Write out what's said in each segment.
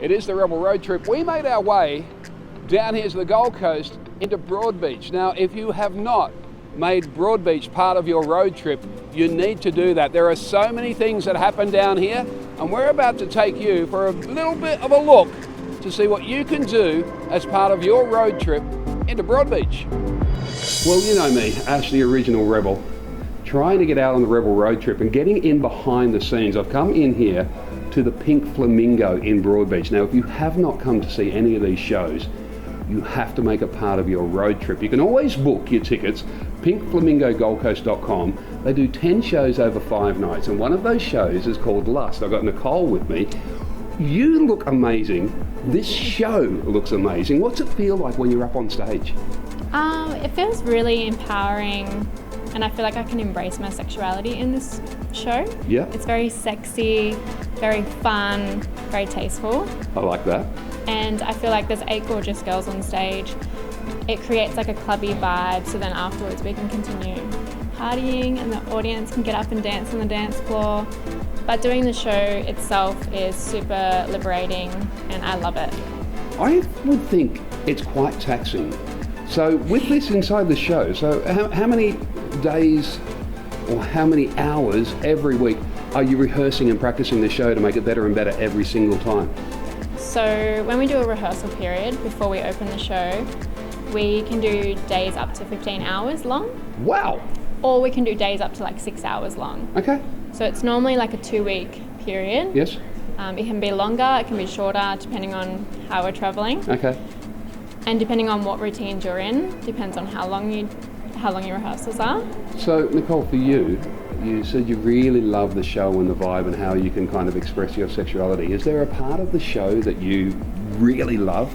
It is the Rebel Road Trip. We made our way down here to the Gold Coast into Broadbeach. Now, if you have not made Broadbeach part of your road trip, you need to do that. There are so many things that happen down here, and we're about to take you for a little bit of a look to see what you can do as part of your road trip into Broadbeach. Well, you know me, Ash the original Rebel, trying to get out on the Rebel Road Trip and getting in behind the scenes. I've come in here to the Pink Flamingo in Broadbeach. Now, if you have not come to see any of these shows, you have to make it part of your road trip. You can always book your tickets, pinkflamingogoldcoast.com. They do 10 shows over 5 nights, and one of those shows is called Lust. I've got Nicole with me. You look amazing. This show looks amazing. What's it feel like when you're up on stage? It feels really empowering, and I feel like I can embrace my sexuality in this show. Yeah. It's very sexy, very fun, very tasteful. I like that. And I feel like there's 8 gorgeous girls on stage. It creates like a clubby vibe, so then afterwards we can continue partying and the audience can get up and dance on the dance floor. But doing the show itself is super liberating and I love it. I would think it's quite taxing. So with this inside the show, so how many days or how many hours every week are you rehearsing and practicing the show to make it better and better every single time? So when we do a rehearsal period before we open the show, we can do days up to 15 hours long. Wow. Or we can do days up to like 6 hours long. Okay. So it's normally like a 2-week period. Yes. It can be longer, it can be shorter, depending on how we're traveling. Okay. And depending on what routines you're in, depends on how long your rehearsals are. So Nicole, for you, you said you really love the show and the vibe and how you can kind of express your sexuality. Is there a part of the show that you really love?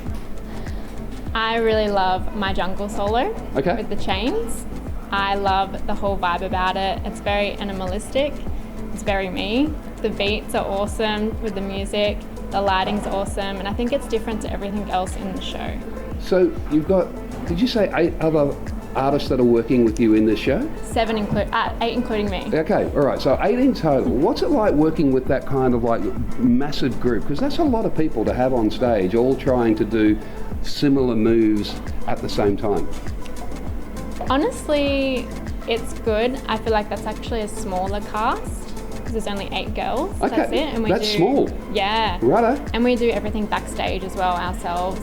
I really love my jungle solo Okay. with the chains. I love the whole vibe about it. It's very animalistic. It's very me. The beats are awesome with the music. The lighting's awesome. And I think it's different to everything else in the show. So you've got, did you say 8 other artists that are working with you in this show? 8 including me. Okay, all right, so 8 in total. What's it like working with that kind of like massive group? Because that's a lot of people to have on stage, all trying to do similar moves at the same time. Honestly, it's good. I feel like that's actually a smaller cast because there's only 8 girls. Okay, That's it. And that's small. Yeah. Righto. And we do everything backstage as well ourselves.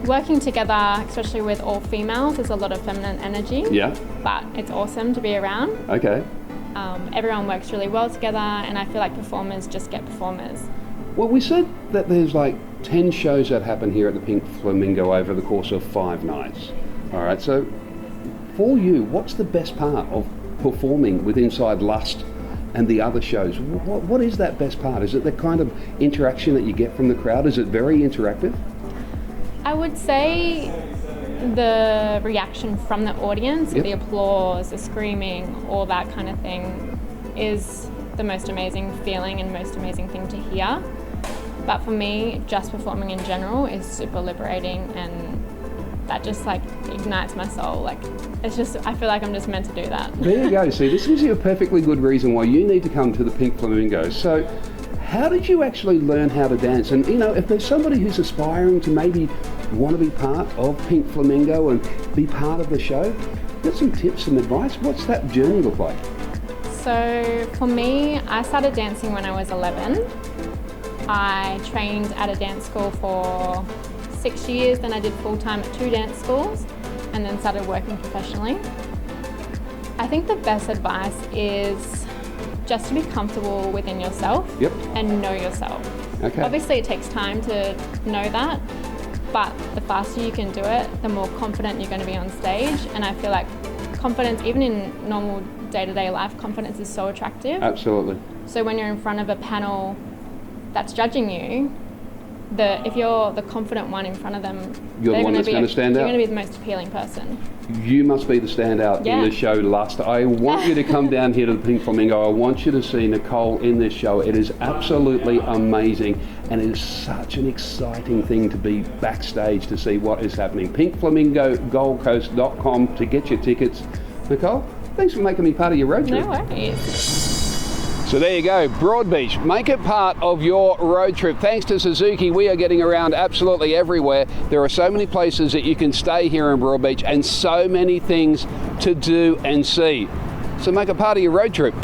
Working together, especially with all females, there's a lot of feminine energy. Yeah. But it's awesome to be around. Okay. Everyone works really well together, and I feel like performers just get performers. Well, we said that there's like 10 shows that happen here at the Pink Flamingo over the course of 5 nights. All right, so for you, what's the best part of performing with Inside Lust and the other shows? What is that best part? Is it the kind of interaction that you get from the crowd? Is it very interactive? I would say the reaction from the audience, Yep. the applause, the screaming, all that kind of thing is the most amazing feeling and most amazing thing to hear. But for me, just performing in general is super liberating, and that just like ignites my soul. Like it's just, I feel like I'm just meant to do that. There you go. See, this gives you a perfectly good reason why you need to come to the Pink Flamingo. So how did you actually learn how to dance? And you know, if there's somebody who's aspiring to maybe want to be part of Pink Flamingo and be part of the show, got some tips and advice? What's that journey look like? So for me, I started dancing when I was 11. I trained at a dance school for 6 years, then I did full-time at 2 dance schools, and then started working professionally. I think the best advice is just to be comfortable within yourself. Yep. And know yourself. Okay. Obviously it takes time to know that, but the faster you can do it, the more confident you're going to be on stage. And I feel like confidence, even in normal day-to-day life, confidence is so attractive. Absolutely. So when you're in front of a panel that's judging you, if you're the confident one in front of them, You're the one that's going to stand out. You're going to be the most appealing person. You must be the standout in the show Lust. I want you to come down here to the Pink Flamingo. I want you to see Nicole in this show. It is absolutely amazing, and it is such an exciting thing to be backstage to see what is happening. pinkflamingogoldcoast.com to get your tickets. Nicole, thanks for making me part of your road trip. No worries. So there you go, Broadbeach. Make it part of your road trip. Thanks to Suzuki, we are getting around absolutely everywhere. There are so many places that you can stay here in Broadbeach and so many things to do and see. So make it part of your road trip.